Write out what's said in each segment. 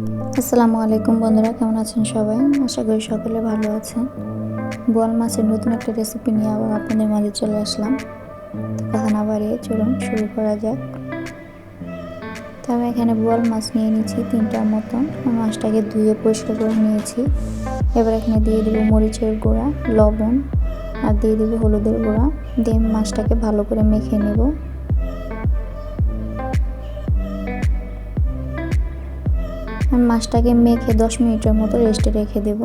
আসসালামু আলাইকুম বন্ধুরা, কেমন আছেন সবাই? আশা করি সকলে ভালো আছেন। বোয়াল মাছের নতুন একটা রেসিপি নিয়ে আবার আপনাদের মাঝে চলে আসলাম। তো কথা না বাড়িয়ে চলুন শুরু করা যাক। তো আমি এখানে বোয়াল মাছ নিয়ে নিচ্ছি 3টার মতন। মাছটাকে ধুয়ে পরিষ্কার করে নিয়েছি। এবার এখানে দিয়ে দেবো মরিচের গুঁড়া, লবণ আর দিয়ে দেবো হলুদের গুঁড়া। দিয়ে মাছটাকে ভালো করে মেখে নেব। মাছটাকে মেখে 10 মিনিটের মতো রেস্টে রেখে দেব।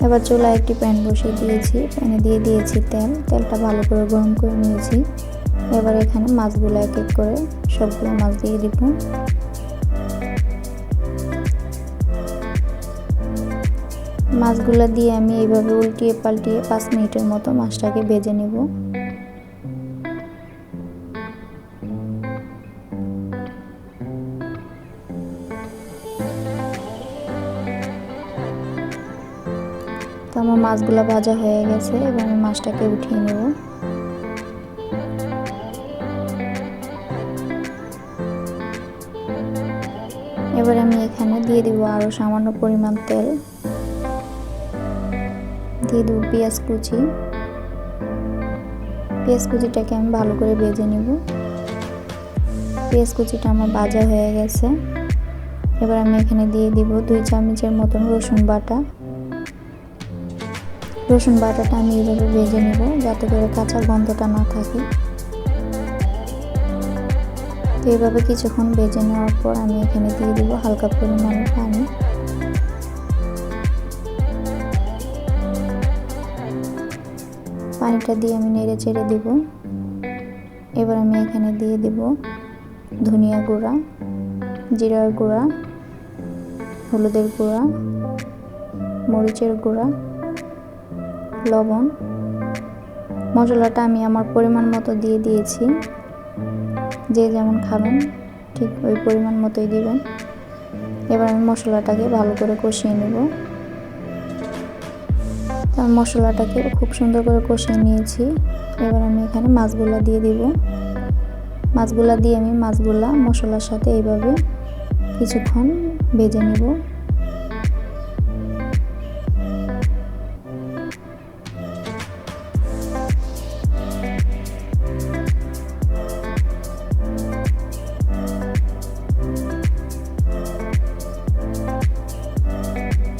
এবার চুলায় একটি প্যান বসিয়ে দিয়েছি। প্যানে দিয়ে দিয়েছি তেলটা ভালো করে গরম করে নিয়েছি। এবার এখানে মাছগুলো এক এক করে সবগুলো মাছ দিয়ে দিব। মাছগুলো দিয়ে আমি এইভাবে উল্টিয়ে পাল্টিয়ে 5 মিনিটের মতো মাছটাকে ভেজে নেব। তো আমার মাছগুলো ভাজা হয়ে গেছে। এবার আমি মাছটাকে উঠিয়ে নেব। এবার আমি এখানে দিয়ে দিব আরও সামান্য পরিমাণ তেল, দিয়ে দেবো পেঁয়াজ কুচি। পেঁয়াজ কুচিটাকে আমি ভালো করে ভেজে নেব। পেঁয়াজ কুচিটা আমার ভাজা হয়ে গেছে। এবার আমি এখানে দিয়ে দিব 2 চামচের মতন রসুন বাটা। রসুন বাটাটা আমি এইভাবে ভেজে নেব যাতে করে কাঁচা গন্ধটা না থাকে। তো এইভাবে কিছুক্ষণ ভেজে নেওয়ার পর আমি এখানে দিয়ে দিব হালকা পরিমাণে পানি। পানিটা দিয়ে আমি নেড়ে চেড়ে দিব। এবার আমি এখানে দিয়ে দিব ধনিয়া গুঁড়া, জিরার গুঁড়া, হলুদের গুঁড়া, মরিচের গুঁড়া, লবণ। মশলাটা আমি আমার পরিমাণ মতো দিয়ে দিয়েছি। যে যেমন খাবেন ঠিক ওই পরিমাণ মতোই দিবেন। এবার আমি মশলাটাকে ভালো করে কষিয়ে নেব। মশলাটাকে খুব সুন্দর করে কষিয়ে নিয়েছি। এবার আমি এখানে মাছগুলা দিয়ে দিব। মাছগুলা দিয়ে আমি মাছগুলা মশলার সাথে এইভাবে কিছুক্ষণ ভেজে নেব।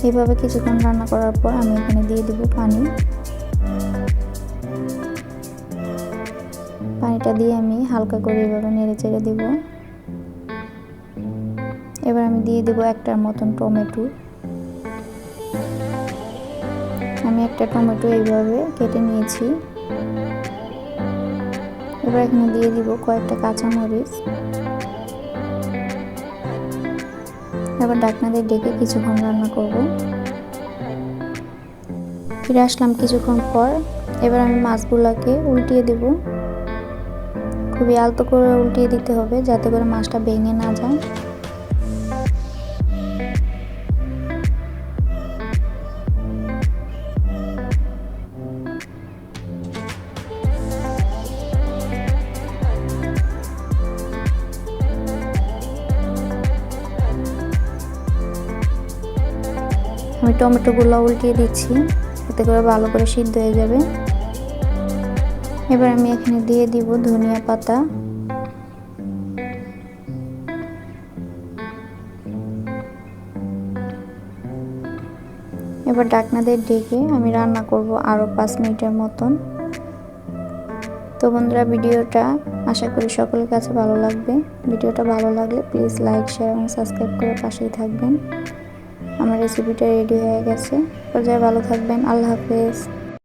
এইভাবে কিছুক্ষণ রান্না করার পর আমি এখানে দিয়ে দেব পানি। পানিটা দিয়ে আমি হালকা করে এইভাবে নেড়ে চেড়ে দেব। এবার আমি দিয়ে দেব 1টার মতন টমেটো। আমি একটা টমেটো এইভাবে কেটে নিয়েছি। এবার এখানে দিয়ে দিব কয়েকটা কাঁচামরিচ। এবার ঢাকনা দিয়ে ঢেকে কিছুক্ষণ রান্না করব। ফিরে আসলাম কিছুক্ষণ পর। এবার আমি মাছগুলোকে উল্টিয়ে দেব। খুবই আলতো করে উল্টিয়ে দিতে হবে যাতে করে মাছটা ভেঙে না যায়। আমি টমেটোগুলো উল্টিয়ে দিচ্ছি এতে করে ভালো করে সিদ্ধ হয়ে যাবে। এবার আমি এখানে দিয়ে দিব ধনিয়া পাতা। এবার ঢাকনা দিয়ে ঢেকে আমি রান্না করব আরও 5 মিনিটের মতন। তো বন্ধুরা, ভিডিওটা আশা করি সকলের কাছে ভালো লাগবে। ভিডিওটা ভালো লাগলে প্লিজ লাইক, শেয়ার এবং সাবস্ক্রাইব করে পাশেই থাকবেন। আমার রেসিপিটা রেডি হয়ে গেছে। পর্যায়ে ভালো থাকবেন। আল্লাহ হাফেজ।